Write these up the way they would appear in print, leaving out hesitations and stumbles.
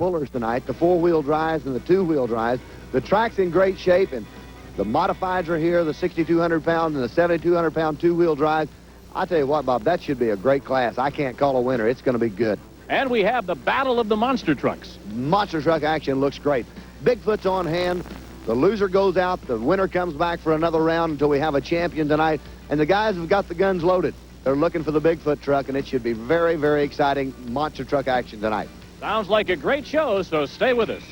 pullers tonight, the four-wheel drives and the two-wheel drives. The track's in great shape, and the modifieds are here, the 6,200-pound and the 7,200-pound two-wheel drives. I tell you what, Bob, that should be a great class. I can't call a winner. It's going to be good. And we have the battle of the monster trucks. Monster truck action looks great. Bigfoot's on hand. The loser goes out. The winner comes back for another round until we have a champion tonight. And the guys have got the guns loaded. They're looking for the Bigfoot truck, and it should be very, very exciting monster truck action tonight. Sounds like a great show, so stay with us.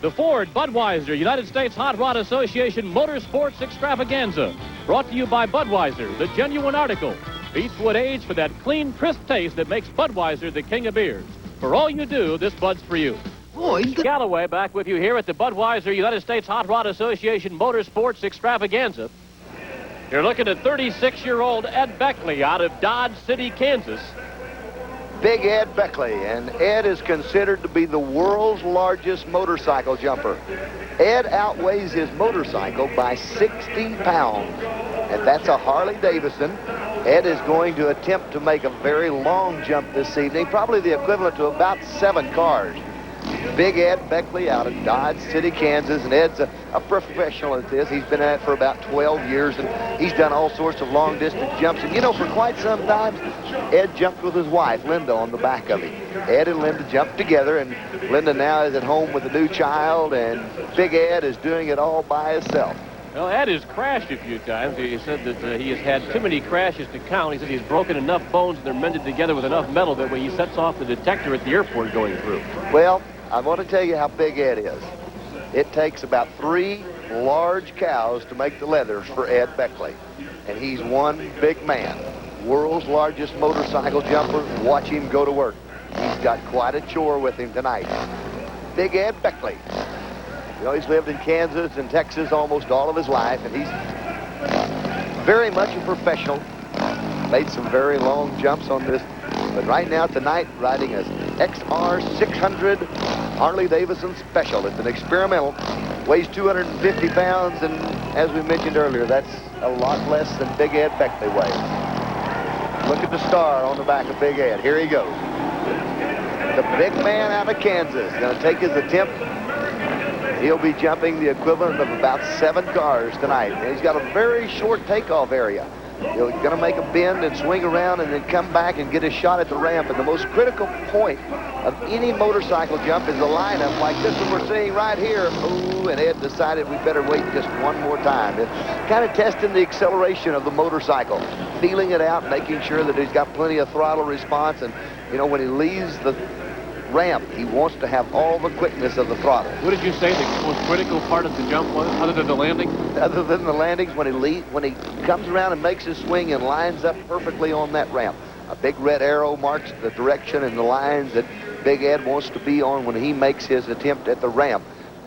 The Ford, Budweiser, United States Hot Rod Association Motorsports Extravaganza. Brought to you by Budweiser, the genuine article. Beechwood aged for that clean, crisp taste that makes Budweiser the king of beers. For all you do, this Bud's for you. Gallaway back with you here at the Budweiser United States Hot Rod Association Motorsports Extravaganza. You're looking at 36-year-old Ed Beckley out of Dodge City, Kansas. Big Ed Beckley, and Ed is considered to be the world's largest motorcycle jumper. Ed outweighs his motorcycle by 60 pounds, and that's a Harley Davidson. Ed is going to attempt to make a very long jump this evening, probably the equivalent to about 7 cars. Big Ed Beckley out of Dodge City, Kansas, and Ed's a professional at this. He's been at it for about 12 years, and he's done all sorts of long-distance jumps. And, you know, for quite some time, Ed jumped with his wife, Linda, on the back of him. Ed and Linda jumped together, and Linda now is at home with a new child, and Big Ed is doing it all by himself. Well, Ed has crashed a few times. He said that he has had too many crashes to count. He said he's broken enough bones and they're mended together with enough metal that when he sets off the detector at the airport going through. Well, I want to tell you how big Ed is. It takes about 3 large cows to make the leathers for Ed Beckley. And he's one big man. World's largest motorcycle jumper. Watch him go to work. He's got quite a chore with him tonight. Big Ed Beckley. You know, he's lived in Kansas and Texas almost all of his life, and he's very much a professional. Made some very long jumps on this. But right now, tonight, riding a XR 600 Harley Davidson Special. It's an experimental. Weighs 250 pounds, and as we mentioned earlier, that's a lot less than Big Ed Beckley weighs. Look at the star on the back of Big Ed. Here he goes. The big man out of Kansas going to take his attempt. He'll be jumping the equivalent of about 7 cars tonight. And he's got a very short takeoff area. He's going to make a bend and swing around and then come back and get a shot at the ramp. And the most critical point of any motorcycle jump is a lineup like this one we're seeing right here. Ooh, and Ed decided we better wait just one more time. It's kind of testing the acceleration of the motorcycle, feeling it out, making sure that he's got plenty of throttle response. And, you know, when he leaves the ramp, he wants to have all the quickness of the throttle. What did you say the most critical part of the jump was, other than the landing? Other than the landings, when he comes around and makes his swing and lines up perfectly on that ramp. A big red arrow marks the direction and the lines that Big Ed wants to be on when he makes his attempt at the ramp.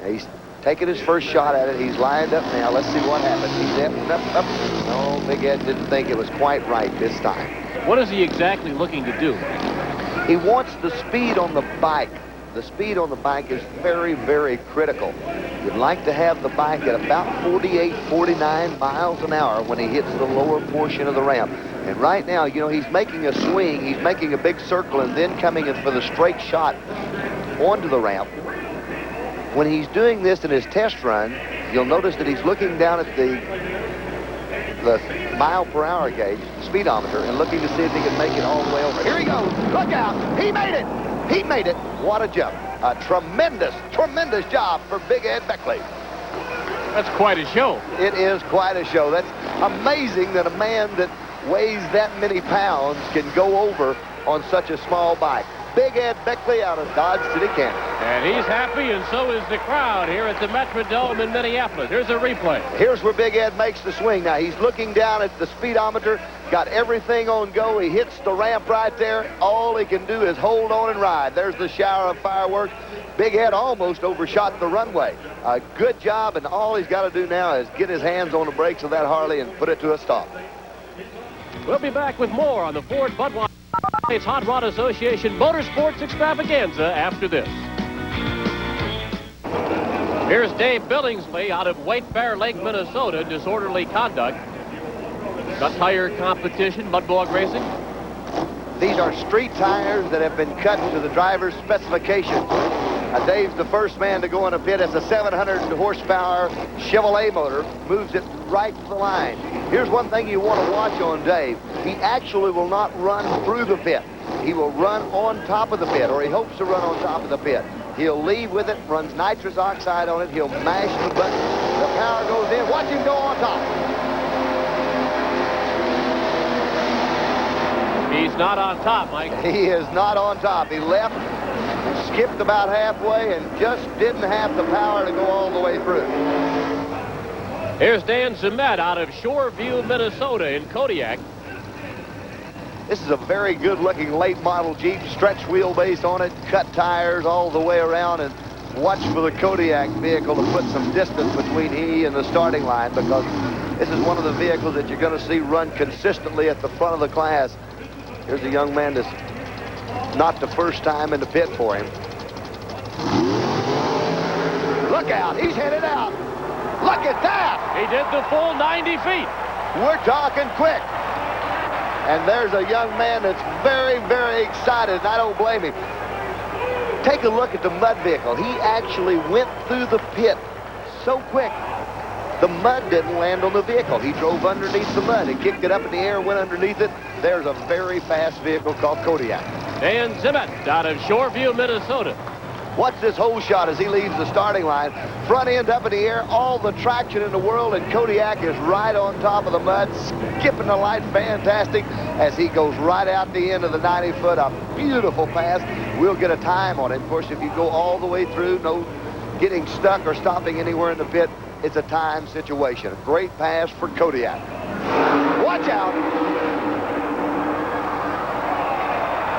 He's taking his first shot at it. He's lined up now. Let's see what happens. He's up. No, Big Ed didn't think it was quite right this time. What is he exactly looking to do? He wants the speed on the bike. The speed on the bike is very, very critical. You'd like to have the bike at about 48, 49 miles an hour when he hits the lower portion of the ramp. And right now, you know, he's making a swing. He's making a big circle and then coming in for the straight shot onto the ramp. When he's doing this in his test run, you'll notice that he's looking down at the mile per hour gauge, the speedometer, and looking to see if he can make it all the way over. Here he goes. Look out. He made it. He made it. What a jump. A tremendous, tremendous job for Big Ed Beckley. That's quite a show. It is quite a show. That's amazing that a man that weighs that many pounds can go over on such a small bike. Big Ed Beckley out of Dodge City, Kansas. And he's happy, and so is the crowd here at the Metrodome in Minneapolis. Here's a replay. Here's where Big Ed makes the swing. Now, he's looking down at the speedometer, got everything on go. He hits the ramp right there. All he can do is hold on and ride. There's the shower of fireworks. Big Ed almost overshot the runway. A good job, and all he's got to do now is get his hands on the brakes of that Harley and put it to a stop. We'll be back with more on the Ford Budweiser States Hot Rod Association Motorsports Extravaganza after this. Here's Dave Billingsley out of White Bear Lake, Minnesota. Disorderly conduct. Got tire competition, mudbog racing. These are street tires that have been cut to the driver's specifications. Dave's the first man to go in a pit. It's a 700 horsepower Chevrolet motor. Moves it right to the line. Here's one thing you want to watch on Dave. He actually will not run through the pit. He will run on top of the pit, or he hopes to run on top of the pit. He'll leave with it, runs nitrous oxide on it. He'll mash the button. The power goes in. Watch him go on top. He's not on top, Mike. He is not on top. He left, skipped about halfway, and just didn't have the power to go all the way through. Here's Dan Zimet out of Shoreview, Minnesota in Kodiak. This is a very good-looking late model Jeep, stretch wheelbase on it, cut tires all the way around, and watch for the Kodiak vehicle to put some distance between he and the starting line, because this is one of the vehicles that you're going to see run consistently at the front of the class. Here's a young man that's not the first time in the pit for him. Look out, he's headed out. Look at that. He did the full 90 feet. We're talking quick. And there's a young man that's very, very excited, and I don't blame him. Take a look at the mud vehicle. He actually went through the pit so quick, the mud didn't land on the vehicle. He drove underneath the mud and kicked it up in the air and went underneath it. There's a very fast vehicle called Kodiak. Dan Zimet out of Shoreview, Minnesota. Watch this whole shot as he leaves the starting line. Front end up in the air, all the traction in the world, and Kodiak is right on top of the mud, skipping the light fantastic as he goes right out the end of the 90-foot. A beautiful pass. We'll get a time on it. Of course, if you go all the way through, no getting stuck or stopping anywhere in the pit, it's a time situation. A great pass for Kodiak. Watch out.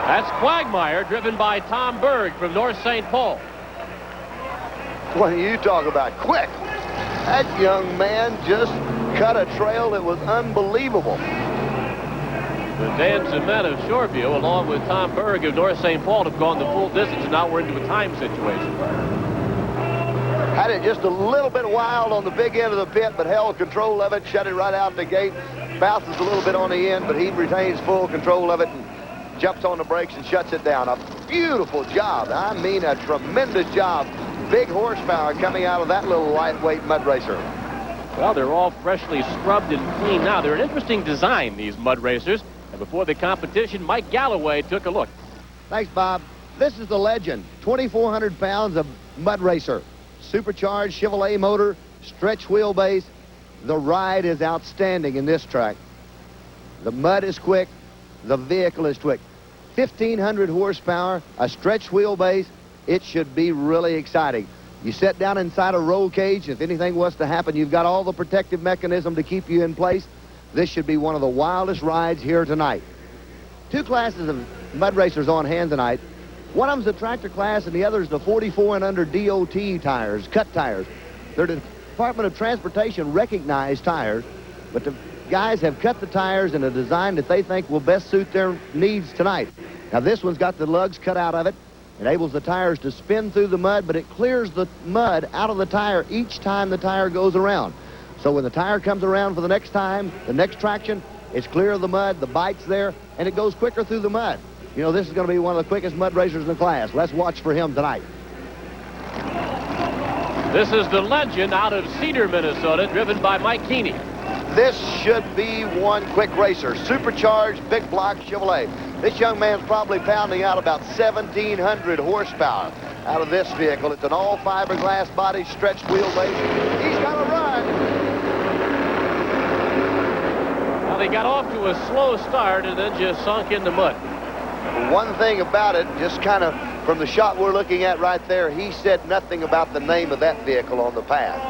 That's Quagmire, driven by Tom Berg from North St. Paul. What do you talk about? Quick! That young man just cut a trail that was unbelievable. The Dan Zimet of Shoreview, along with Tom Berg of North St. Paul, have gone the full distance, and now we're into a time situation. Had it just a little bit wild on the big end of the pit, but held control of it, shut it right out the gate. Bounces a little bit on the end, but he retains full control of it and jumps on the brakes and shuts it down. A beautiful job. I mean, a tremendous job. Big horsepower coming out of that little lightweight mud racer. Well, they're all freshly scrubbed and clean now. They're an interesting design, these mud racers. And before the competition, Mike Gallaway took a look. Thanks, Bob. This is the legend. 2,400 pounds of mud racer. Supercharged Chevrolet motor, stretch wheelbase. The ride is outstanding in this track. The mud is quick. The vehicle is quick. 1,500 horsepower, a stretch wheelbase. It should be really exciting. You sit down inside a roll cage. If anything was to happen, you've got all the protective mechanism to keep you in place. This should be one of the wildest rides here tonight. Two classes of mud racers on hand tonight. One of them's the tractor class, and the other is the 44 and under DOT tires, cut tires. They're the Department of Transportation recognized tires, but the guys have cut the tires in a design that they think will best suit their needs tonight. Now, this one's got the lugs cut out of it. Enables the tires to spin through the mud, but it clears the mud out of the tire each time the tire goes around. So when the tire comes around for the next time, the next traction, it's clear of the mud, the bite's there, and it goes quicker through the mud. You know, this is going to be one of the quickest mud racers in the class. Let's watch for him tonight. This is the legend out of Cedar, Minnesota, driven by Mike Keeney. This should be one quick racer. Supercharged, big block Chevrolet. This young man's probably pounding out about 1,700 horsepower out of this vehicle. It's an all fiberglass body, stretched wheelbase. He's got to run. Well, they got off to a slow start and then just sunk in the mud. One thing about it, just kind of from the shot we're looking at right there, he said nothing about the name of that vehicle on the path.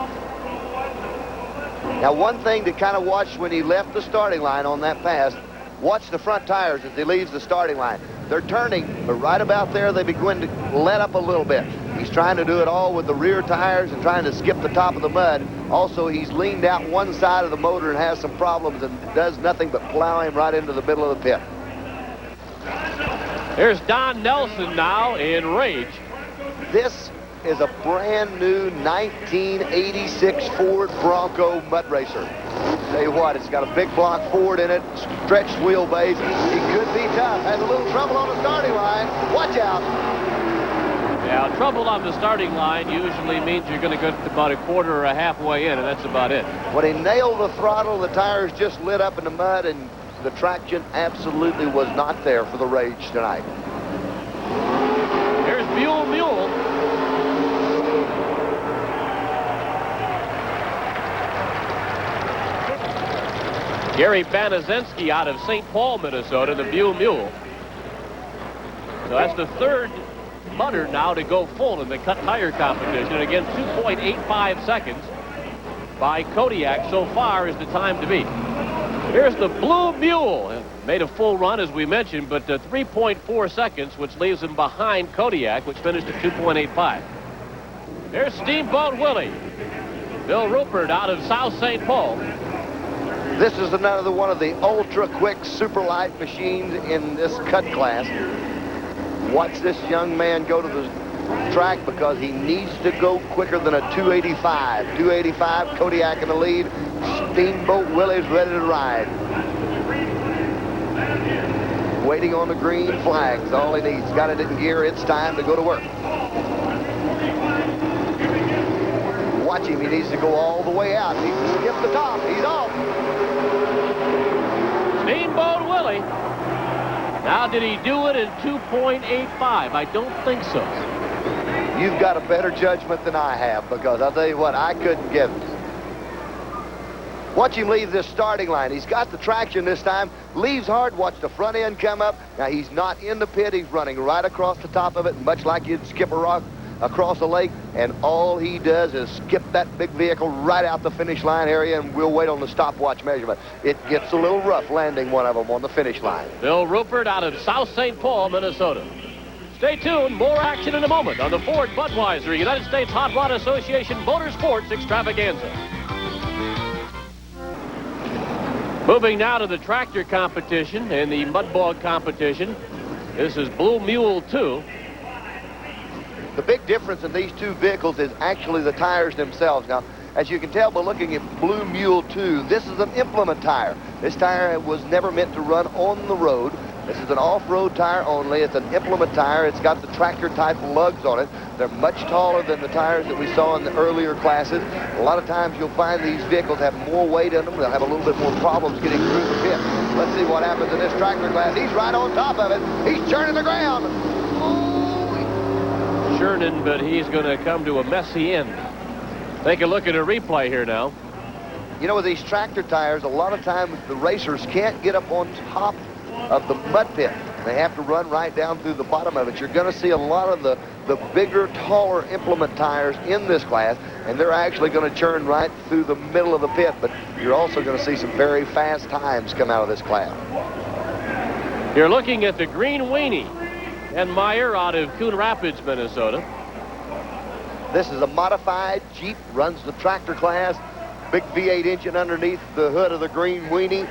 Now, one thing to kind of watch when he left the starting line on that pass, watch the front tires as he leaves the starting line. They're turning, but right about there, they begin to let up a little bit. He's trying to do it all with the rear tires and trying to skip the top of the mud. Also, he's leaned out one side of the motor and has some problems and does nothing but plow him right into the middle of the pit. Here's Don Nelson now in Rage. This is a brand new 1986 Ford Bronco mud racer. Tell you what, it's got a big block Ford in it, stretched wheelbase. He could be tough. Has a little trouble on the starting line. Watch out. Now, trouble on the starting line usually means you're going to get about a quarter or a halfway in, and that's about it. When he nailed the throttle, the tires just lit up in the mud, and the traction absolutely was not there for the Rage tonight. Here's Mule. Gary Banaszewski out of St. Paul, Minnesota, the Mule. So that's the third Mutter now to go full in the cut tire competition. And again, 2.85 seconds by Kodiak so far is the time to beat. Here's the Blue Mule. Made a full run, as we mentioned, but 3.4 seconds, which leaves him behind Kodiak, which finished at 2.85. There's Steamboat Willie. Bill Rupert out of South St. Paul. This is another one of the ultra-quick super light machines in this cut class. Watch this young man go to the track because he needs to go quicker than a 285. 285, Kodiak in the lead. Steamboat Willie's ready to ride. Waiting on the green flags. All he needs. Got it in gear. It's time to go to work. Watch him. He needs to go all the way out. He skipped the top. He's off. Steamboat Willie. Now, did he do it in 2.85? I don't think so. You've got a better judgment than I have, because I'll tell you what, I couldn't give him. Watch him leave this starting line. He's got the traction this time. Leaves hard. Watch the front end come up. Now, he's not in the pit. He's running right across the top of it, much like you'd skip a rock across a lake, and all he does is skip that big vehicle right out the finish line area, and we'll wait on the stopwatch measurement. It gets a little rough landing one of them on the finish line. Bill Rupert out of South St. Paul, Minnesota. Stay tuned. More action in a moment on the Ford Budweiser United States Hot Rod Association Motorsports Extravaganza. Moving now to the tractor competition and the mud bog competition. This is Blue Mule 2. The big difference in these two vehicles is actually the tires themselves. Now, as you can tell by looking at Blue Mule 2, this is an implement tire. This tire was never meant to run on the road. This is an off-road tire only. It's an implement tire. It's got the tractor-type lugs on it. They're much taller than the tires that we saw in the earlier classes. A lot of times you'll find these vehicles have more weight in them. They'll have a little bit more problems getting through the pit. Let's see what happens in this tractor class. He's right on top of it. He's churning the ground. Churning, but he's going to come to a messy end. Take a look at a replay here now. You know, with these tractor tires, a lot of times the racers can't get up on top of the mud pit. They have to run right down through the bottom of it. You're going to see a lot of the bigger, taller implement tires in this class, and they're actually going to churn right through the middle of the pit, but you're also going to see some very fast times come out of this class. You're looking at the Green Weenie and Meyer out of Coon Rapids, Minnesota. This is a modified Jeep, runs the tractor class. Big V8 engine underneath the hood of the Green Weenie.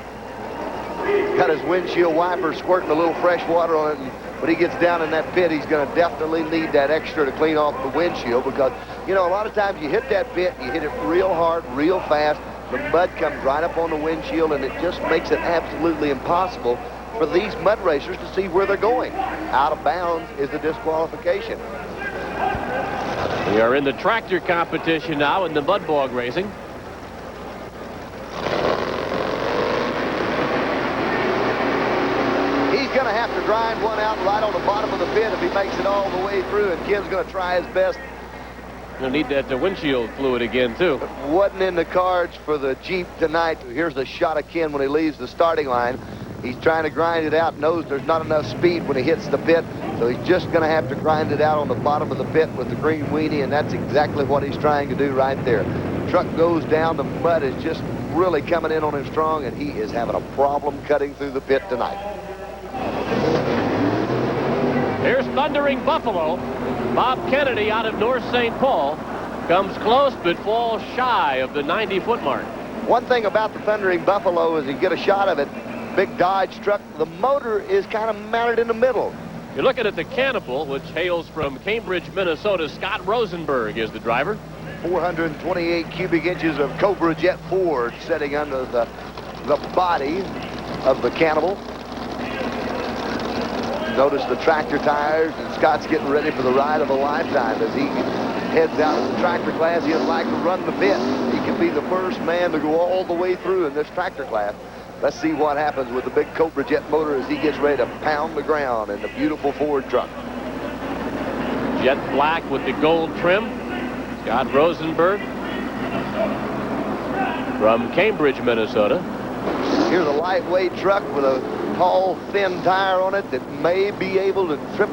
Got his windshield wiper squirting a little fresh water on it, and when he gets down in that pit, he's going to definitely need that extra to clean off the windshield, because, you know, a lot of times you hit that pit, you hit it real hard, real fast, the mud comes right up on the windshield, and it just makes it absolutely impossible for these mud racers to see where they're going. Out of bounds is the disqualification. We are in the tractor competition now in the mud bog racing. He's going to have to grind one out right on the bottom of the pit if he makes it all the way through, and Ken's going to try his best. You'll need that windshield fluid again, too. It wasn't in the cards for the Jeep tonight. Here's a shot of Ken when he leaves the starting line. He's trying to grind it out, knows there's not enough speed when he hits the pit, so he's just going to have to grind it out on the bottom of the pit with the Green Weenie, and that's exactly what he's trying to do right there. The truck goes down, the mud is just really coming in on him strong, and he is having a problem cutting through the pit tonight. Here's Thundering Buffalo. Bob Kennedy out of North St. Paul comes close but falls shy of the 90-foot mark. One thing about the Thundering Buffalo is you get a shot of it, big Dodge truck, the motor is kind of mounted in the middle. You're looking at the Cannibal, which hails from Cambridge, Minnesota. Scott Rosenberg is the driver. 428 cubic inches of Cobra Jet Ford sitting under the body of the Cannibal. Notice the tractor tires, and Scott's getting ready for the ride of a lifetime as he heads out of the tractor class. He'd like to run the pit. He can be the first man to go all the way through in this tractor class. Let's see what happens with the big Cobra Jet motor as he gets ready to pound the ground in the beautiful Ford truck. Jet black with the gold trim. Scott Rosenberg from Cambridge, Minnesota. Here's a lightweight truck with a tall, thin tire on it that may be able to trip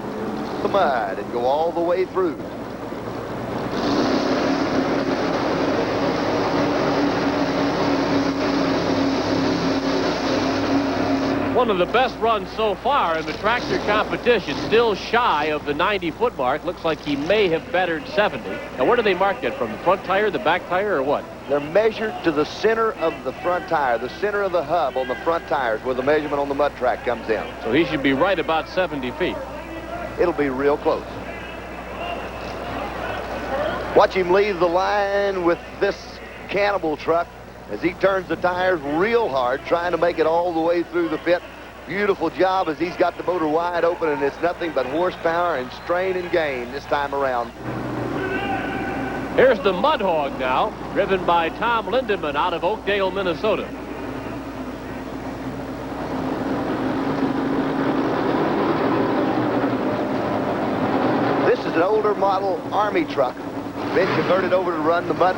the mud and go all the way through. One of the best runs so far in the tractor competition, still shy of the 90-foot mark. Looks like he may have bettered 70. Now, where do they mark that from? The front tire, the back tire, or what? They're measured to the center of the front tire, the center of the hub on the front tires where the measurement on the mud track comes in. So he should be right about 70 feet. It'll be real close. Watch him leave the line with this Cannibal truck as he turns the tires real hard, trying to make it all the way through the pit. Beautiful job as he's got the motor wide open, and it's nothing but horsepower and strain and gain this time around. Here's the Mud Hog now, driven by Tom Lindemann out of Oakdale, Minnesota. This is an older model Army truck, been converted over to run the mud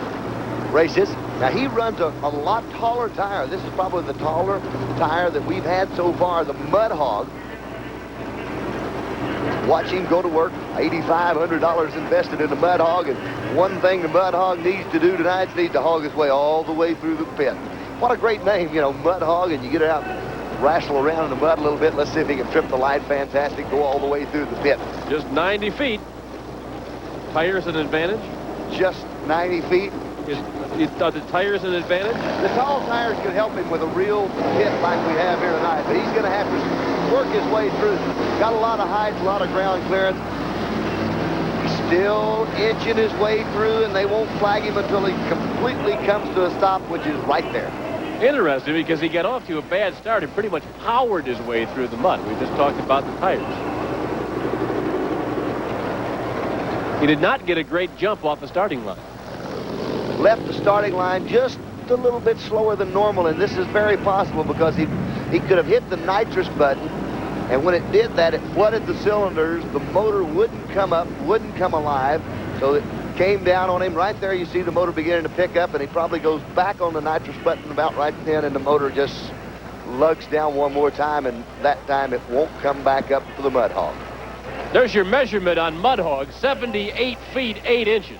races. Now, he runs a lot taller tire. This is probably the taller tire that we've had so far, the Mud Hog. Watch him go to work. $8,500 invested in the Mud Hog, and one thing the Mud Hog needs to do tonight is needs to hog his way all the way through the pit. What a great name, you know, Mud Hog, and you get it out and wrestle around in the mud a little bit. Let's see if he can trip the light. Fantastic. Go all the way through the pit. Just 90 feet. Tires an advantage? Just 90 feet. Are the tires an advantage? The tall tires could help him with a real pit like we have here tonight, but he's going to have to work his way through. Got a lot of height, a lot of ground clearance. He's still inching his way through, and they won't flag him until he completely comes to a stop, which is right there. Interesting, because he got off to a bad start and pretty much powered his way through the mud. We just talked about the tires. He did not get a great jump off the starting line. Left the starting line just a little bit slower than normal, and this is very possible because he could have hit the nitrous button, and when it did that, it flooded the cylinders. The motor wouldn't come up, wouldn't come alive, so it came down on him. Right there, you see the motor beginning to pick up, and he probably goes back on the nitrous button about right then, and the motor just lugs down one more time, and that time it won't come back up for the Mud Hog. There's your measurement on Mud Hog, 78 feet 8 inches.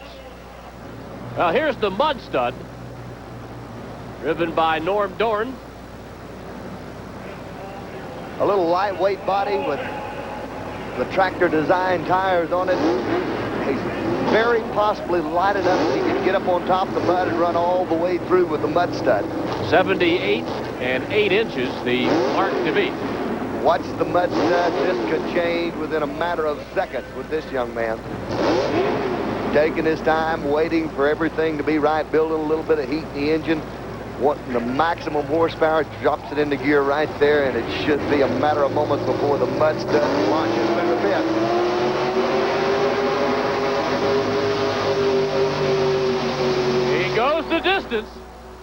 Now here's the Mud Stud, driven by Norm Dorn. A little lightweight body with the tractor design tires on it. He's very possibly light enough that he can get up on top of the mud and run all the way through with the Mud Stud. 78 and 8 inches, the mark to beat. Watch the Mud Stud. This could change within a matter of seconds with this young man. Taking his time, waiting for everything to be right, building a little bit of heat in the engine, wanting the maximum horsepower, drops it into gear right there, and it should be a matter of moments before the Mud Stud launches through the pit. He goes the distance.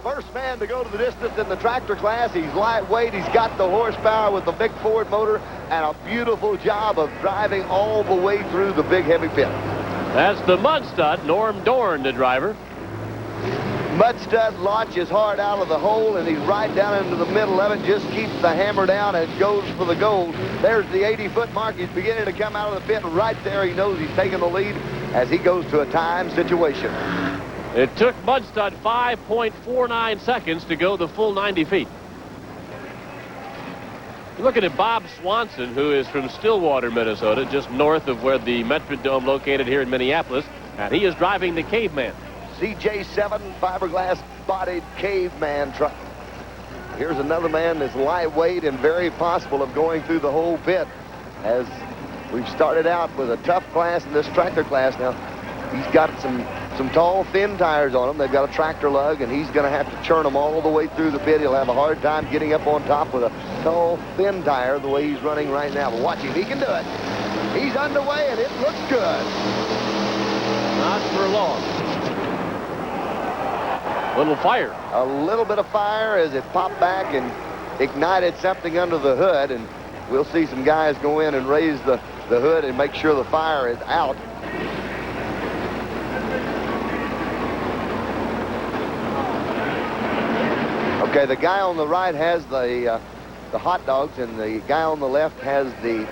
First man to go to the distance in the tractor class. He's lightweight. He's got the horsepower with the big Ford motor, and a beautiful job of driving all the way through the big heavy pit. That's the Mud Stud, Norm Dorn, the driver. Mud Stud launches hard out of the hole, and he's right down into the middle of it, just keeps the hammer down and goes for the gold. There's the 80-foot mark. He's beginning to come out of the pit, and right there he knows he's taking the lead as he goes to a time situation. It took Mud Stud 5.49 seconds to go the full 90 feet. Looking at Bob Swanson, who is from Stillwater, Minnesota, just north of where the Metrodome located here in Minneapolis, and he is driving the Caveman. CJ7 fiberglass-bodied Caveman truck. Here's another man that's lightweight and very possible of going through the whole pit. As we've started out with a tough class in this tractor class now, he's got some tall, thin tires on him. They've got a tractor lug, and he's going to have to churn them all the way through the pit. He'll have a hard time getting up on top with a tall, thin tire the way he's running right now. But watch him. He can do it. He's underway, and it looks good. Not for long. Little fire. A little bit of fire as it popped back and ignited something under the hood, and we'll see some guys go in and raise the hood and make sure the fire is out. Okay, the guy on the right has the hot dogs, and the guy on the left has the...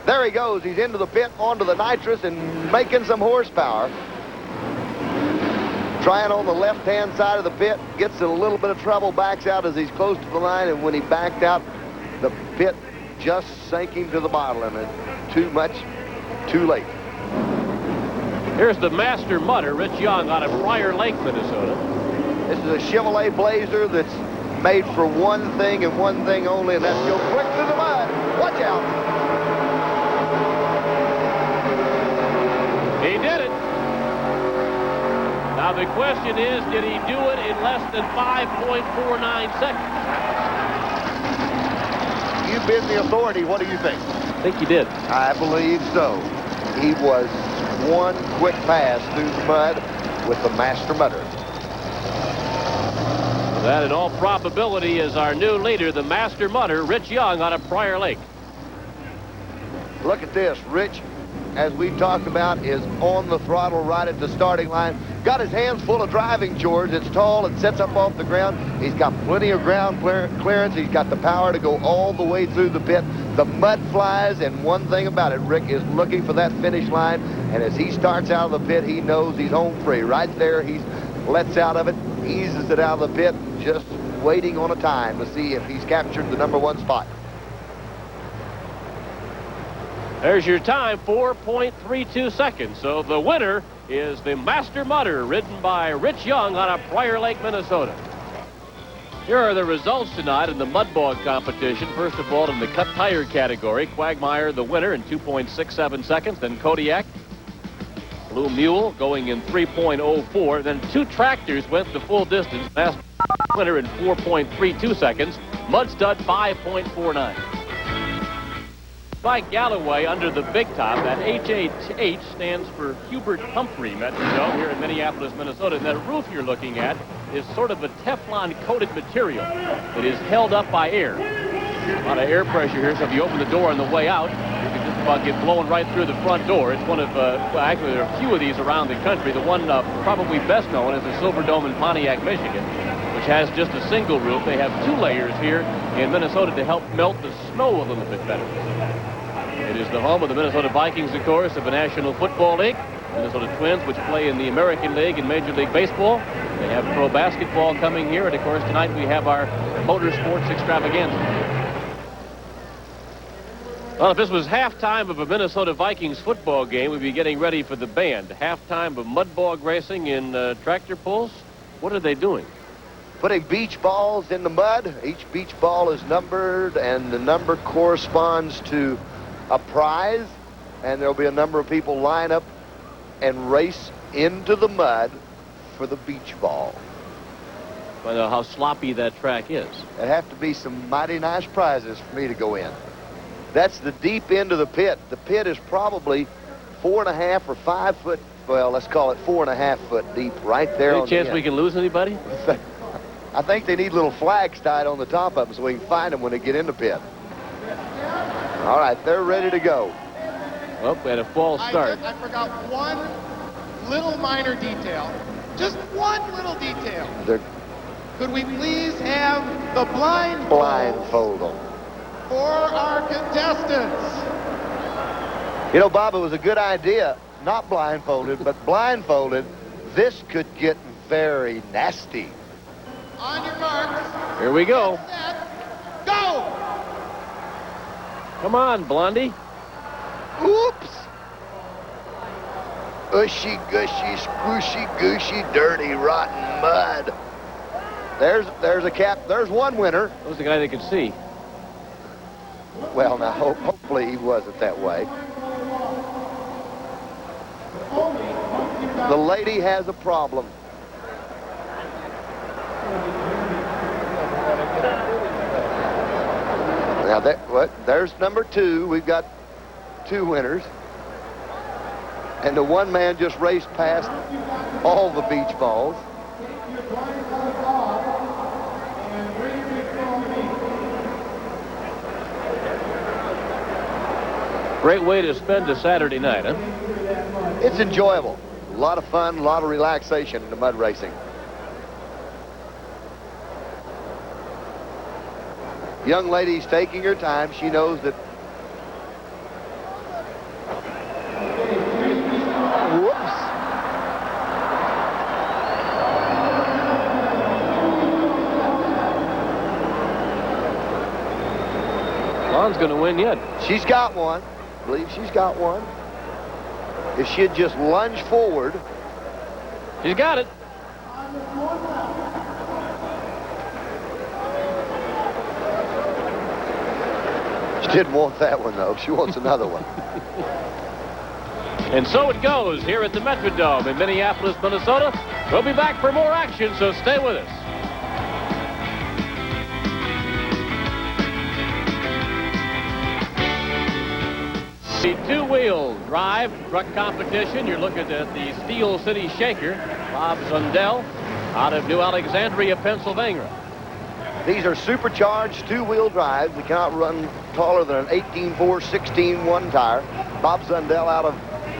There he goes. He's into the pit, onto the nitrous, and making some horsepower. Trying on the left-hand side of the pit, gets in a little bit of trouble, backs out as he's close to the line, and when he backed out, the pit just sank him to the bottom, and too much, too late. Here's the master mudder, Rich Young, out of Prior Lake, Minnesota. This is a Chevrolet Blazer that's made for one thing and one thing only, and that's go quick through the mud. Watch out. He did it. Now the question is, did he do it in less than 5.49 seconds? You've been the authority. What do you think? I think he did. I believe so. He was one quick pass through the mud with the master mudder. That, in all probability, is our new leader, the master mudder, Rich Young, out of Prior Lake. Look at this. Rich, as we talked about, is on the throttle right at the starting line. Got his hands full of driving, George. It's tall. It sets up off the ground. He's got plenty of ground clearance. He's got the power to go all the way through the pit. The mud flies, and one thing about it, Rick is looking for that finish line, and as he starts out of the pit, he knows he's home free. Right there, he lets out of it, eases it out of the pit, just waiting on a time to see if he's captured the #1 spot. There's your time, 4.32 seconds. So the winner is the master mudder, ridden by Rich Young out of Prior Lake, Minnesota. Here are the results tonight in the mud bog competition. First of all, in the cut tire category, Quagmire the winner in 2.67 seconds. Then Kodiak, Blue Mule going in 3.04. Then two tractors went the full distance. Master winner in 4.32 seconds. Mud Stud 5.49. By Gallaway under the big top. That HHH stands for Hubert Humphrey Metrodome here in Minneapolis, Minnesota. And that roof you're looking at is sort of a Teflon-coated material. It is held up by air. A lot of air pressure here, so if you open the door on the way out, you can just about get blown right through the front door. It's one of, well, actually, there are a few of these around the country. The one probably best known is the Silverdome in Pontiac, Michigan, which has just a single roof. They have two layers here in Minnesota to help melt the snow a little bit better. It is the home of the Minnesota Vikings, of course, of the National Football League. Minnesota Twins, which play in the American League and Major League Baseball. They have pro basketball coming here. And, of course, tonight we have our Motorsports Extravaganza. Well, if this was halftime of a Minnesota Vikings football game, we'd be getting ready for the band. Halftime of mud bog racing in tractor pulls. What are they doing? Putting beach balls in the mud. Each beach ball is numbered, and the number corresponds to a prize, and there'll be a number of people line up and race into the mud for the beach ball. I know how sloppy that track is. There have to be some mighty nice prizes for me to go in. That's the deep end of the pit. The pit is probably 4.5 or 5 foot, well, let's call it 4.5 foot deep right there. Any chance we can lose anybody? I think they need little flags tied on the top of them so we can find them when they get in the pit. All right, they're ready to go. Well, we had a false start. I forgot one little minor detail. Just one little detail. Could we please have the blindfold on for our contestants? You know, Bob, it was a good idea, not blindfolded, but blindfolded. This could get very nasty. On your marks. Here we go. Get set, go! Come on, Blondie. Oops. Ushy, gushy, squishy, gooshy, dirty, rotten mud. There's a cap. There's one winner. That was the guy they could see. Well, now, hopefully he wasn't that way. The lady has a problem. Now, there's number 2. We've got 2 winners. And the one man just raced past all the beach balls. Great way to spend a Saturday night, huh? It's enjoyable. A lot of fun, a lot of relaxation in the mud racing. Young lady's taking her time. She knows that. Whoops. Lon's going to win yet. She's got one. I believe she's got one. If she'd just lunge forward. She's got it. She didn't want that one, though. She wants another one. And so it goes here at the Metrodome in Minneapolis, Minnesota. We'll be back for more action, so stay with us. The two-wheel drive truck competition. You're looking at the Steel City Shaker. Bob Zundel out of New Alexandria, Pennsylvania. These are supercharged two-wheel drives. They cannot run taller than an 18.4 16.1 tire. Bob Zundel out of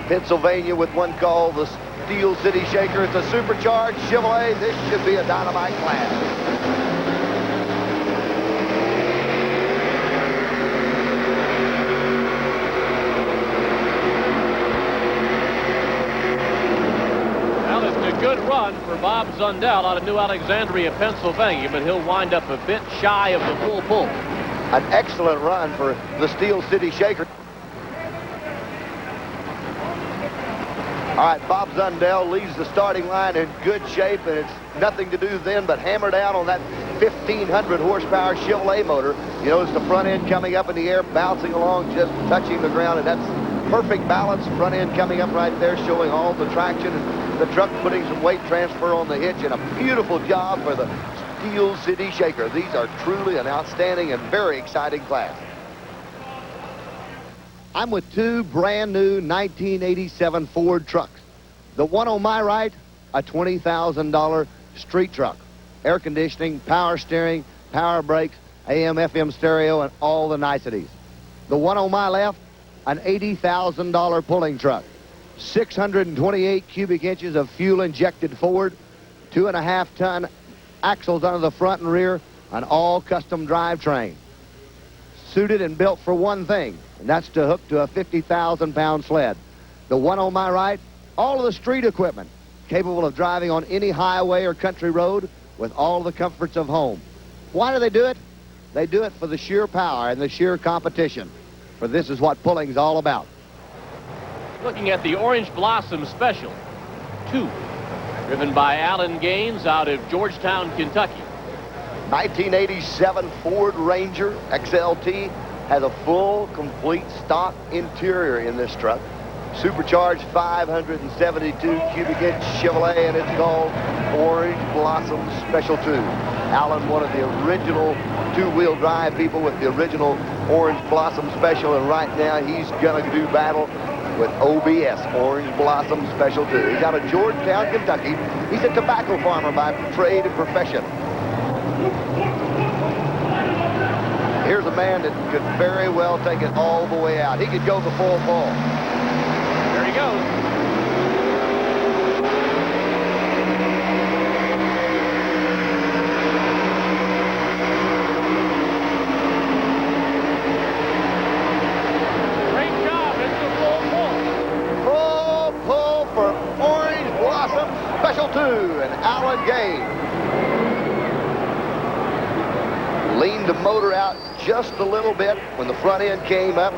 Pennsylvania with one called the Steel City Shaker. It's a supercharged Chevrolet. This should be a dynamite class. Good run for Bob Zundel out of New Alexandria, Pennsylvania, but he'll wind up a bit shy of the full pull. An excellent run for the Steel City Shaker. All right, Bob Zundel leaves the starting line in good shape, and it's nothing to do then but hammer down on that 1,500 horsepower Chevrolet motor. You notice the front end coming up in the air, bouncing along, just touching the ground, and that's perfect balance. Front end coming up right there, showing all the traction, and the truck putting some weight transfer on the hitch, and a beautiful job for the Steel City Shaker. These are truly an outstanding and very exciting class. I'm with two brand new 1987 Ford trucks. The one on my right, a $20,000 street truck. Air conditioning, power steering, power brakes, AM, FM stereo, and all the niceties. The one on my left, an $80,000 pulling truck. 628 cubic inches of fuel-injected Ford, 2.5-ton axles under the front and rear, an all-custom drivetrain. Suited and built for one thing, and that's to hook to a 50,000-pound sled. The one on my right, all of the street equipment, capable of driving on any highway or country road with all the comforts of home. Why do they do it? They do it for the sheer power and the sheer competition, for this is what pulling's all about. Looking at the Orange Blossom Special 2, driven by Alan Gaines out of Georgetown, Kentucky. 1987 Ford Ranger XLT has a full, complete stock interior in this truck. Supercharged 572 cubic inch Chevrolet, and it's called Orange Blossom Special 2. Alan, one of the original two-wheel drive people with the original Orange Blossom Special, and right now he's gonna do battle with OBS, Orange Blossom Special 2. He's out of Georgetown, Kentucky. He's a tobacco farmer by trade and profession. Here's a man that could very well take it all the way out. He could go the full ball. There he goes. Special 2 and Alan Gaines. Leaned the motor out just a little bit when the front end came up,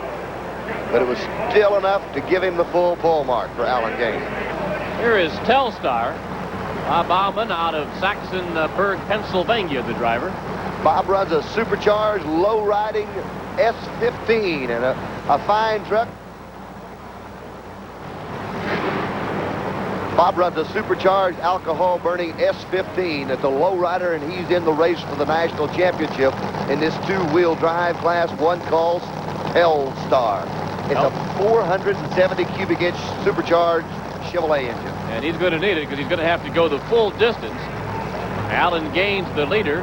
but it was still enough to give him the full pull mark for Alan Gaines. Here is Telstar. Bob Bauman out of Saxonburg, Pennsylvania, the driver. Bob runs a supercharged, low-riding S15 and a fine truck. Bob runs a supercharged alcohol-burning S15 at the lowrider, and he's in the race for the national championship in this two-wheel drive class, one called Telstar. It's a 470 cubic inch supercharged Chevrolet engine. And he's going to need it because he's going to have to go the full distance. Alan Gaines, the leader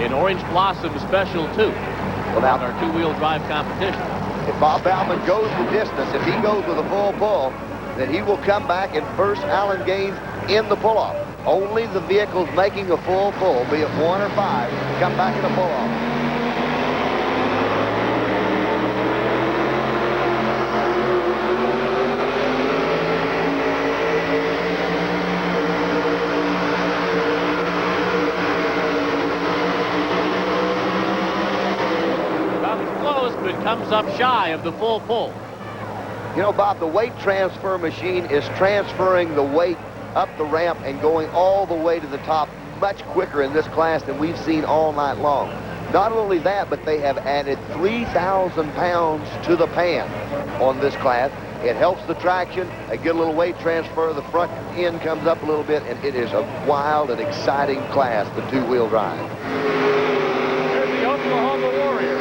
in Orange Blossom Special 2. Well, now, on our two-wheel drive competition. If Bob Bauman goes the distance, if he goes with a full pull, then he will come back and first Alan Gaines in the pull-off. Only the vehicles making a full pull, be it 1 or 5, come back in a pull-off. Comes up shy of the full pull. You know, Bob, the weight transfer machine is transferring the weight up the ramp and going all the way to the top much quicker in this class than we've seen all night long. Not only that, but they have added 3,000 pounds to the pan on this class. It helps the traction. They get a little weight transfer. The front end comes up a little bit, and it is a wild and exciting class, the two-wheel drive. Here's the Oklahoma Warrior.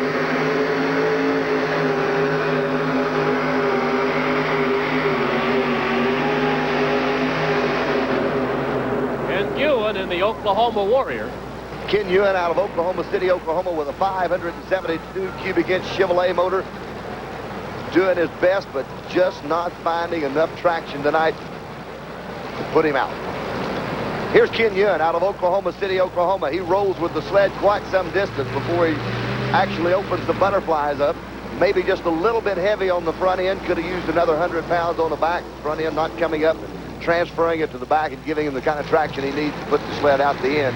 In the Oklahoma Warrior. Ken Ewan out of Oklahoma City, Oklahoma, with a 572 cubic inch Chevrolet motor. Doing his best, but just not finding enough traction tonight to put him out. Here's Ken Ewan out of Oklahoma City, Oklahoma. He rolls with the sled quite some distance before he actually opens the butterflies up. Maybe just a little bit heavy on the front end. Could have used another 100 pounds on the back. Front end not coming up, transferring it to the back and giving him the kind of traction he needs to put the sled out the end.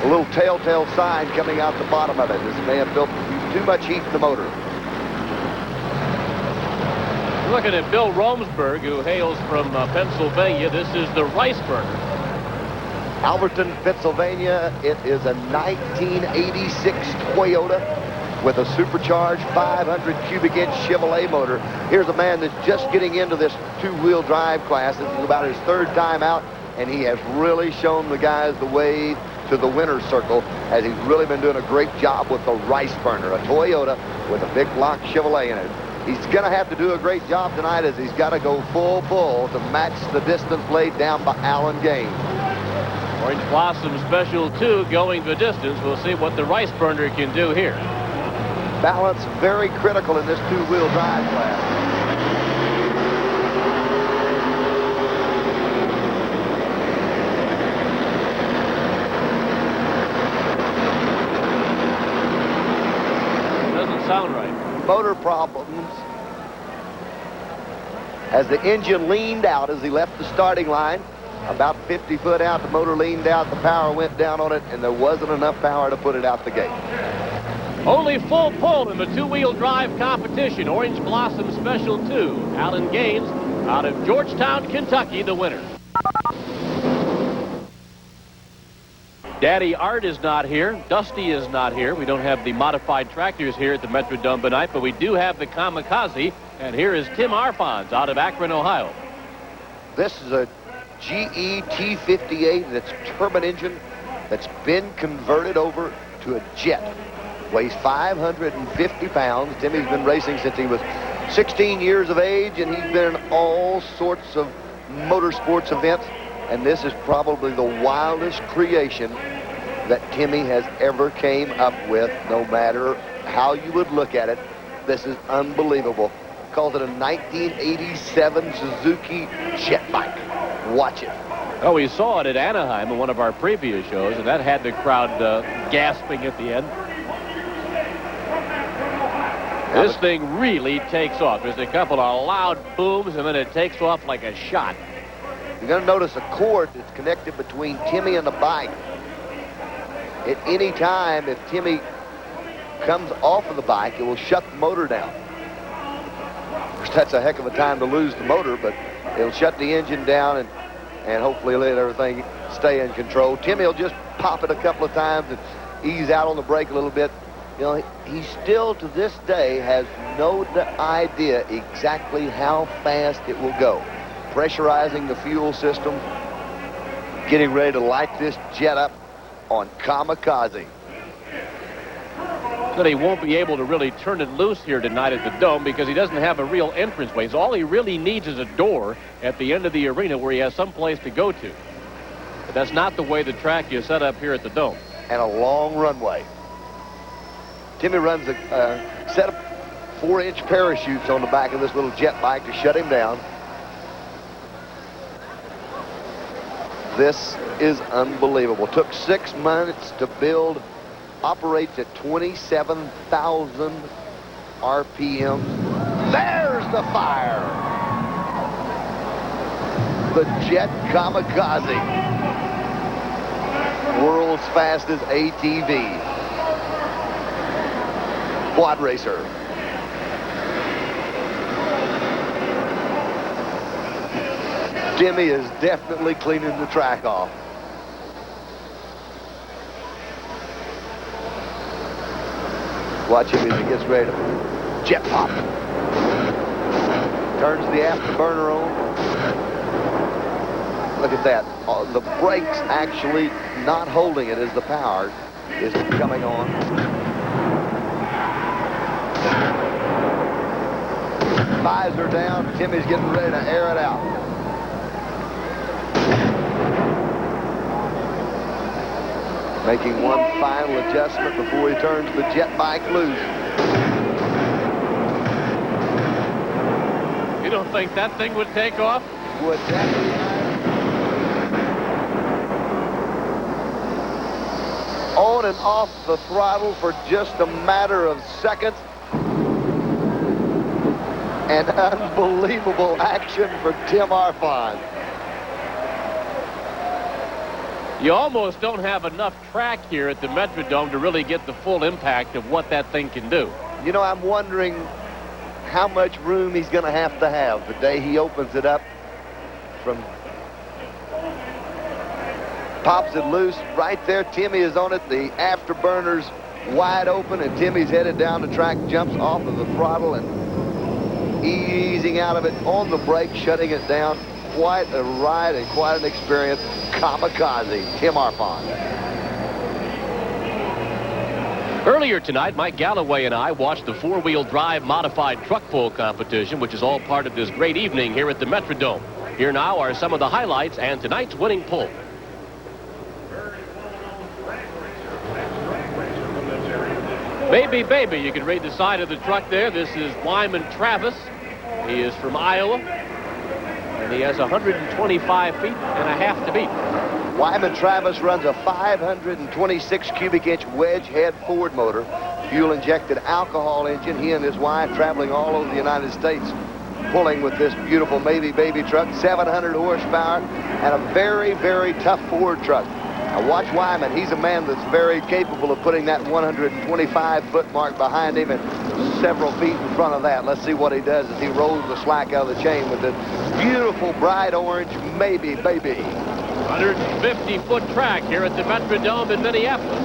A little telltale sign coming out the bottom of it. This may have built too much heat in the motor. Looking at Bill Romsberg, who hails from Pennsylvania. This is the rice burner. Alberton, Pennsylvania. It is a 1986 Toyota with a supercharged 500 cubic inch Chevrolet motor. Here's a man that's just getting into this two-wheel drive class. This is about his third time out, and he has really shown the guys the way to the winner's circle, as he's really been doing a great job with the rice burner, a Toyota with a big block Chevrolet in it. He's going to have to do a great job tonight, as he's got to go full pull to match the distance laid down by Alan Gaines. Orange Blossom Special 2 going the distance. We'll see what the rice burner can do here. Balance very critical in this two-wheel drive class. Doesn't sound right. Motor problems as the engine leaned out as he left the starting line. About 50 foot out, the motor leaned out, the power went down on it, and there wasn't enough power to put it out the gate. Only full pull in the two-wheel drive competition. Orange Blossom Special 2. Alan Gaines out of Georgetown, Kentucky, the winner. Daddy Art is not here. Dusty is not here. We don't have the modified tractors here at the Metrodome tonight, but we do have the Kamikaze. And here is Tim Arfons out of Akron, Ohio. This is a GE T58 that's turbine engine that's been converted over to a jet. Weighs 550 pounds. Timmy's been racing since he was 16 years of age, and he's been in all sorts of motorsports events. And this is probably the wildest creation that Timmy has ever came up with, no matter how you would look at it. This is unbelievable. Calls it a 1987 Suzuki jet bike. Watch it. Oh, we saw it at Anaheim in one of our previous shows, and that had the crowd gasping at the end. This thing really takes off. There's a couple of loud booms, and then it takes off like a shot. You're going to notice a cord that's connected between Timmy and the bike. At any time, if Timmy comes off of the bike, it will shut the motor down. Of course, that's a heck of a time to lose the motor, but it'll shut the engine down and hopefully let everything stay in control. Timmy will just pop it a couple of times and ease out on the brake a little bit. You know, he still to this day has no idea exactly how fast it will go. pressurizing the fuel system, getting ready to light this jet up on Kamikaze. But he won't be able to really turn it loose here tonight at the Dome because he doesn't have a real entranceway. So all he really needs is a door at the end of the arena where he has some place to go to. But that's not the way the track is set up here at the Dome. And a long runway. Timmy runs a set of 4-inch parachutes on the back of this little jet bike to shut him down. This is unbelievable. Took 6 months to build. Operates at 27,000 RPM. There's the fire. The Jet Kamikaze. World's fastest ATV. Quad racer. Timmy is definitely cleaning the track off. Watch him as he gets ready to jet pop. Turns the afterburner on. Look at that. The brakes actually not holding it as the power is coming on. Visor down. Timmy's getting ready to air it out. Making one final adjustment before he turns the jet bike loose. You don't think that thing would take off? Would that be right? On and off the throttle for just a matter of seconds. An unbelievable action for Tim Arfons. You almost don't have enough track here at the Metrodome to really get the full impact of what that thing can do. You know, I'm wondering how much room he's going to have the day he opens it up. From pops it loose right there. Timmy is on it. The afterburner's wide open, and Timmy's headed down the track, jumps off of the throttle and easing out of it on the brake, shutting it down. Quite a ride and quite an experience. Kamikaze, Tim Arfons. Earlier tonight, Mike Gallaway and I watched the four-wheel drive modified truck pull competition, which is all part of this great evening here at the Metrodome. Here now are some of the highlights and tonight's winning pull. Baby, baby, you can read the side of the truck there. This is Wyman Travis. He is from Iowa. And he has 125 feet and a half to beat. Wyman Travis runs a 526 cubic inch wedge head Ford motor, fuel injected alcohol engine. He and his wife traveling all over the United States, pulling with this beautiful Baby Baby truck, 700 horsepower, and a very, very tough Ford truck. Now watch Wyman. He's a man that's very capable of putting that 125-foot mark behind him and several feet in front of that. Let's see what he does as he rolls the slack out of the chain with this beautiful bright orange Baby Baby. 150-foot track here at the Metrodome in Minneapolis.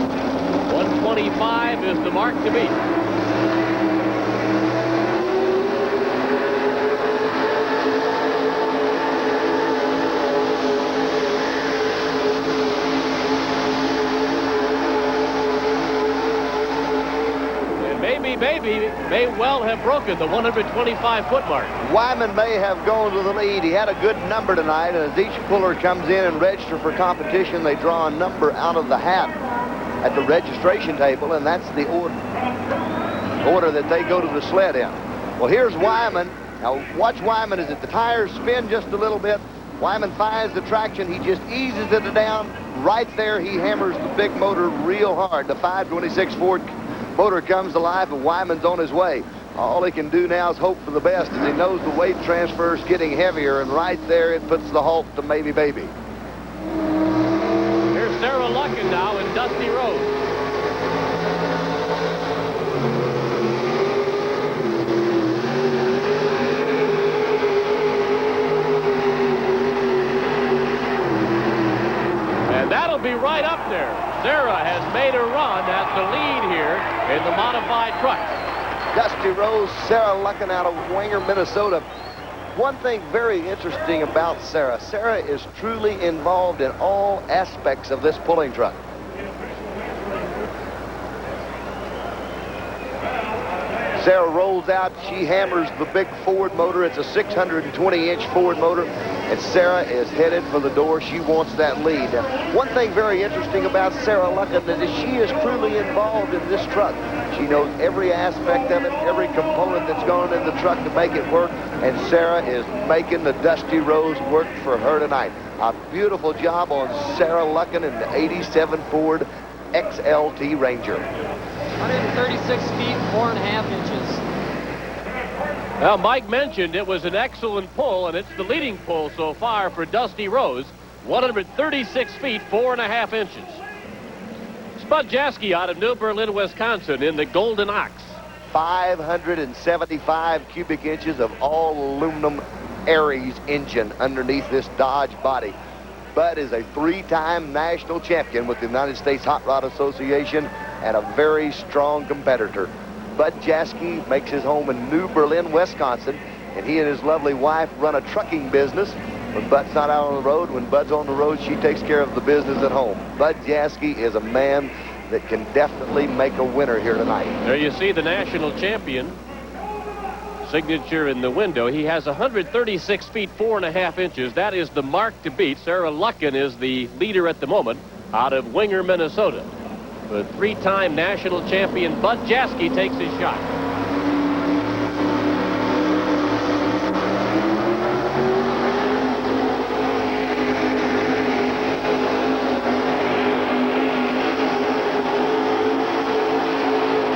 125 is the mark to beat. Baby may well have broken the 125-foot mark. Wyman may have gone to the lead. He had a good number tonight, and as each puller comes in and registers for competition, they draw a number out of the hat at the registration table, and that's the order that they go to the sled in. Well, here's Wyman. Now, watch Wyman as the tires spin just a little bit. Wyman finds the traction. He just eases it down. Right there, he hammers the big motor real hard. The 526 Ford motor comes to life, and Wyman's on his way. All he can do now is hope for the best, as he knows the weight transfer is getting heavier, and right there it puts the halt to Baby Baby. Here's Sarah Luckin now in Dusty Road. And that'll be right up there. Sarah has made a run at the lead here in the modified truck. Dusty Rose, Sarah Luckin out of Winger, Minnesota. one thing very interesting about Sarah. Sarah is truly involved in all aspects of this pulling truck. Sarah rolls out. She hammers the big Ford motor. It's a 620-inch Ford motor, and Sarah is headed for the door. She wants that lead. Now, one thing very interesting about Sarah Lucken is she is truly involved in this truck. She knows every aspect of it, every component that's going in the truck to make it work, and Sarah is making the Dusty Rose work for her tonight. A beautiful job on Sarah Lucken in the 87 Ford XLT Ranger. 136 feet, 4.5 inches. Well, Mike mentioned it was an excellent pull, and it's the leading pull so far for Dusty Rose. 136 feet, 4.5 inches. Spud Jasky out of New Berlin, Wisconsin in the Golden Ox. 575 cubic inches of all aluminum Aries engine underneath this Dodge body. Bud is a 3-time national champion with the United States Hot Rod Association and a very strong competitor. Bud Jasky makes his home in New Berlin, Wisconsin, and he and his lovely wife run a trucking business. When Bud's not out on the road, when Bud's on the road, she takes care of the business at home. Bud Jasky is a man that can definitely make a winner here tonight. There you see the national champion signature in the window. He has 136 feet, 4.5 inches. That is the mark to beat. Sarah Lucken is the leader at the moment out of Winger, Minnesota. The 3-time national champion Bud Jasky takes his shot.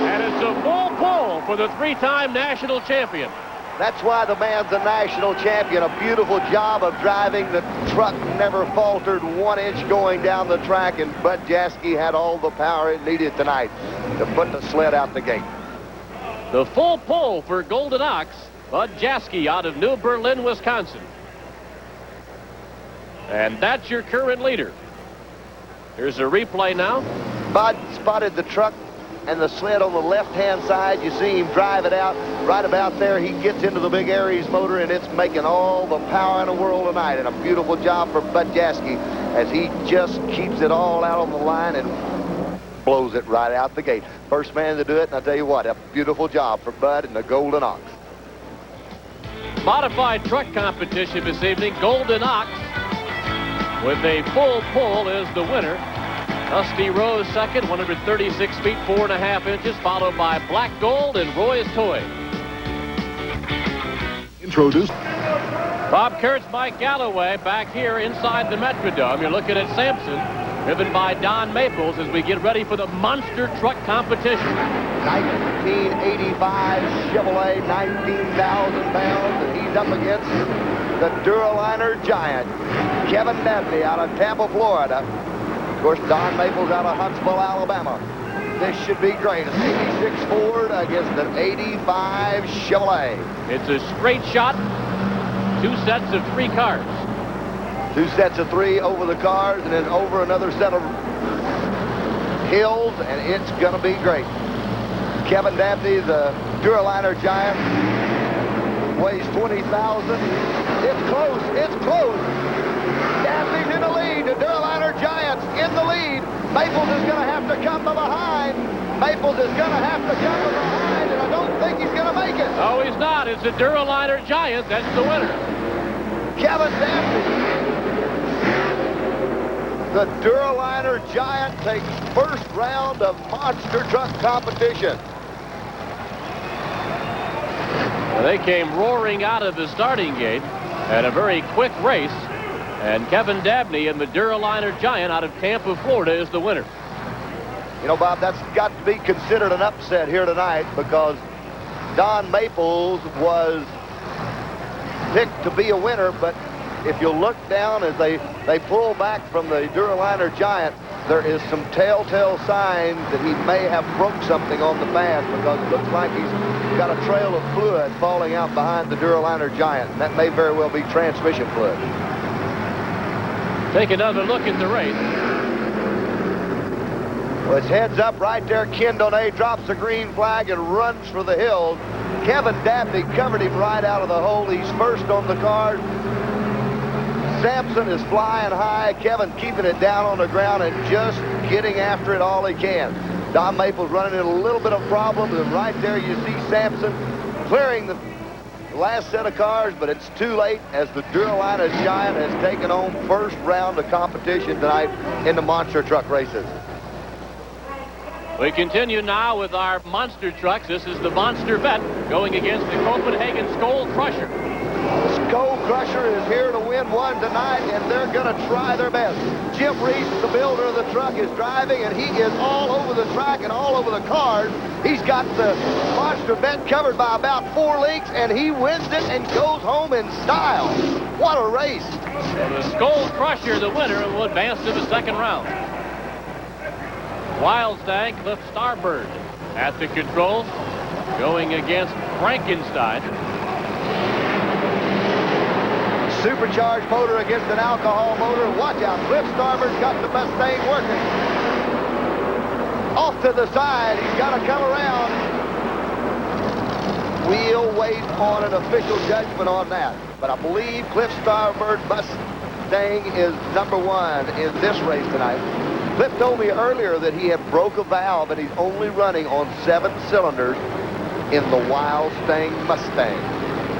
And it's a full pull for the 3-time national champion. That's why the man's a national champion. A beautiful job of driving. The truck never faltered 1 inch going down the track, and Bud Jasky had all the power it needed tonight to put the sled out the gate. The full pull for Golden Ox, Bud Jasky out of New Berlin, Wisconsin. And that's your current leader. Here's a replay now. Bud spotted the truck and the sled on the left-hand side. You see him drive it out. Right about there, he gets into the big Aries motor, and it's making all the power in the world tonight. And a beautiful job for Bud Jasky as he just keeps it all out on the line and blows it right out the gate. First man to do it, and I tell you what, a beautiful job for Bud and the Golden Ox. Modified truck competition this evening. Golden Ox with a full pull is the winner. Dusty Rose second, 136 feet, 4.5 inches, followed by Black Gold and Roy's Toy. Introduced. Bob Kurtz, Mike Gallaway back here inside the Metrodome. You're looking at Sampson, driven by Don Maples as we get ready for the monster truck competition. 1985 Chevrolet, 19,000 pounds, and he's up against the Duraliner giant, Kevin Dabney out of Tampa, Florida. Of course, Don Maples out of Huntsville, Alabama. This should be great. An 86 Ford against an 85 Chevrolet. It's a straight shot. 2 sets of 3 cars. 2 sets of 3 over the cars and then over another set of hills, and it's going to be great. Kevin Dabney, the Duraliner giant, weighs 20,000. It's close. It's close. Dabney's in the lead. The Duraliner Giants in the lead. Maples is going to have to come from behind. Maples is going to have to come from behind, and I don't think he's going to make it. No, he's not. It's the Duraliner Giant. That's the winner. Kevin Dabney. The Duraliner Giant takes first round of monster truck competition. Well, they came roaring out of the starting gate at a very quick race. And Kevin Dabney and the Duraliner Giant out of Tampa, Florida is the winner. You know, Bob, that's got to be considered an upset here tonight because Don Maples was picked to be a winner, but if you look down as they pull back from the Duraliner Giant, there is some telltale signs that he may have broke something on the pass because it looks like he's got a trail of fluid falling out behind the Duraliner Giant, and that may very well be transmission fluid. Take another look at the race. Well, it's heads up right there. Ken Donay drops the green flag and runs for the hills. Kevin Dabney covered him right out of the hole. He's first on the card. Sampson is flying high. Kevin keeping it down on the ground and just getting after it all he can. Don Maples running into a little bit of problems, and right there you see Sampson clearing the last set of cars, but it's too late as the Duralina Giant has taken home first round of competition tonight in the monster truck races. We continue now with our monster trucks. This is the Monster Vet going against the Copenhagen Skull Crusher. The Skull Crusher is here to win one tonight, and they're going to try their best. Jim Reese, the builder of the truck, is driving, and he is all over the track and all over the cars. He's got the Monster Vet covered by about 4 lengths, and he wins it and goes home in style. What a race. So the Skull Crusher, the winner, will advance to the second round. Wildstang, Cliff Starbird at the controls, going against Frankenstein. Supercharged motor against an alcohol motor. Watch out, Cliff Starbird's got the Mustang working. Off to the side, he's got to come around. We'll wait on an official judgment on that. But I believe Cliff Starbird Mustang is #1 in this race tonight. Cliff told me earlier that he had broke a valve and he's only running on 7 cylinders in the Wildstang Mustang.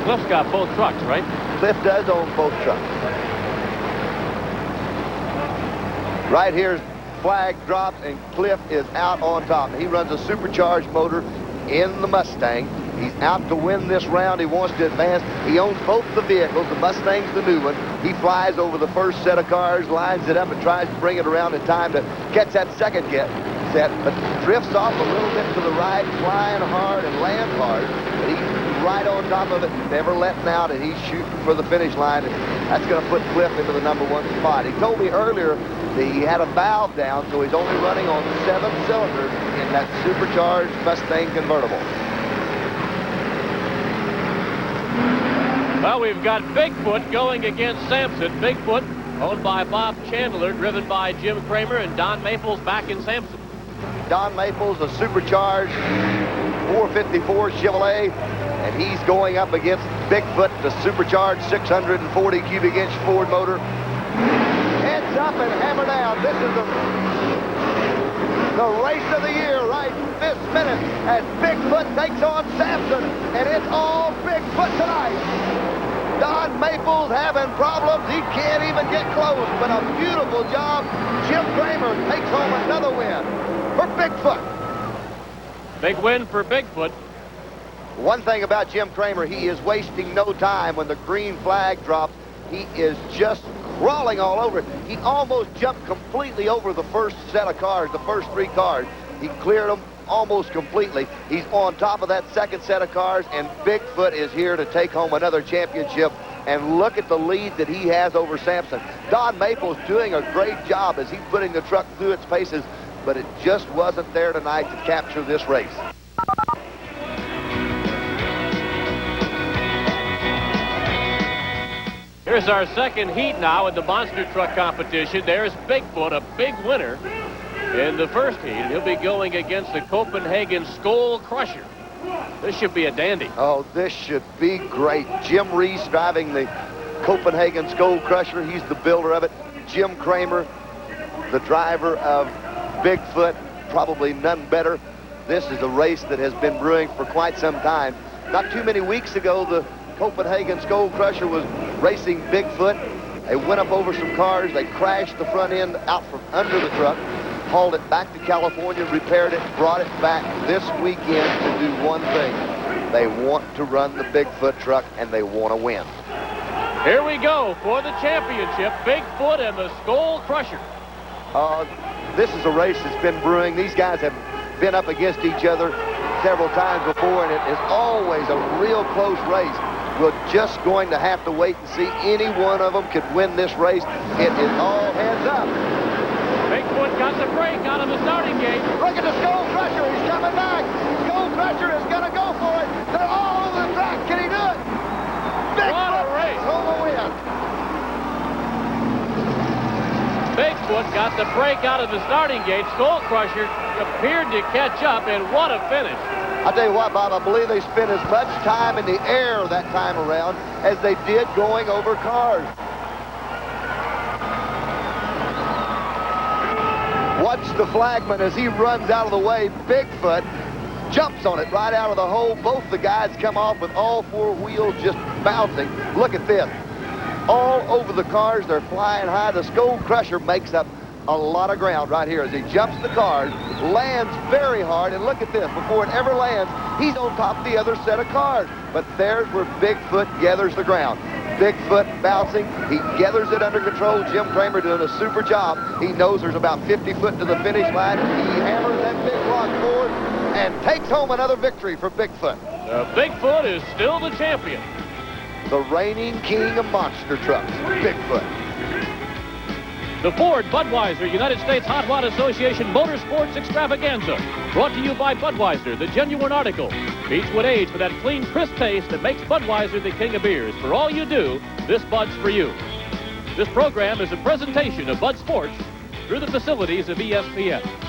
Cliff's got both trucks, right? Cliff does own both trucks. Right here, flag drops and Cliff is out on top. He runs a supercharged motor in the Mustang. He's out to win this round. He wants to advance. He owns both the vehicles. The Mustang's the new one. He flies over the first set of cars, lines it up, and tries to bring it around in time to catch that second set, but drifts off a little bit to the right, flying hard and land hard. But he's right on top of it, never letting out, and he's shooting for the finish line. And that's going to put Cliff into the #1 spot. He told me earlier that he had a valve down, so he's only running on 7 cylinders in that supercharged Mustang convertible. Well, we've got Bigfoot going against Sampson. Bigfoot, owned by Bob Chandler, driven by Jim Kramer, and Don Maples back in Sampson. Don Maples, a supercharged 454 Chevrolet, and he's going up against Bigfoot, the supercharged 640 cubic inch Ford motor. Heads up and hammer down. This is the race of the year right this minute as Bigfoot takes on Sampson, and it's all Bigfoot tonight. Don Maples having problems. He can't even get close, but a beautiful job. Jim Kramer takes home another win for Bigfoot. Big win for Bigfoot. One thing about Jim Kramer, he is wasting no time when the green flag drops. He is just crawling all over it. He almost jumped completely over the first set of cars, the first 3 cars. He cleared them almost completely. He's on top of that second set of cars, and Bigfoot is here to take home another championship. And look at the lead that he has over Sampson. Don Maples doing a great job as he's putting the truck through its paces, but it just wasn't there tonight to capture this race. Here's our second heat now in the monster truck competition. There's Bigfoot, a big winner in the first heat. He'll be going against the Copenhagen Skull Crusher. This should be a dandy. Oh, this should be great. Jim Reese driving the Copenhagen Skull Crusher. He's the builder of it. Jim Kramer, the driver of Bigfoot, probably none better. This is a race that has been brewing for quite some time. Not too many weeks ago, the Copenhagen Skull Crusher was racing Bigfoot. They went up over some cars. They crashed the front end out from under the truck, hauled it back to California, repaired it, brought it back this weekend to do one thing. They want to run the Bigfoot truck, and they want to win. Here we go for the championship, Bigfoot and the Skull Crusher. This is a race that's been brewing. These guys have been up against each other several times before, and it is always a real close race. We're just going to have to wait and see. Any one of them could win this race. It is all heads up. Bigfoot got the break out of the starting gate. Look at the Skull Crusher. He's coming back. Skull Crusher is going to go for it. They're all over the track. Can he do it? Bigfoot takes home a win. Bigfoot Bigfoot got the break out of the starting gate. Skull Crusher appeared to catch up, and what a finish. I'll tell you what, Bob, I believe they spent as much time in the air that time around as they did going over cars. Watch the flagman as he runs out of the way. Bigfoot jumps on it right out of the hole. Both the guys come off with all four wheels just bouncing. Look at this. All over the cars, they're flying high. The Skull Crusher makes up a lot of ground right here as he jumps the cars, lands very hard, and look at this. Before it ever lands, he's on top of the other set of cars. But there's where Bigfoot gathers the ground. Bigfoot bouncing. He gathers it under control. Jim Kramer doing a super job. He knows there's about 50 foot to the finish line. He hammers that big block forward and takes home another victory for Bigfoot. Bigfoot is still the champion. The reigning king of monster trucks, Bigfoot. The Ford Budweiser United States Hot Rod Association Motorsports Extravaganza. Brought to you by Budweiser, the genuine article. Beats wood age for that clean, crisp taste that makes Budweiser the king of beers. For all you do, this Bud's for you. This program is a presentation of Bud Sports through the facilities of ESPN.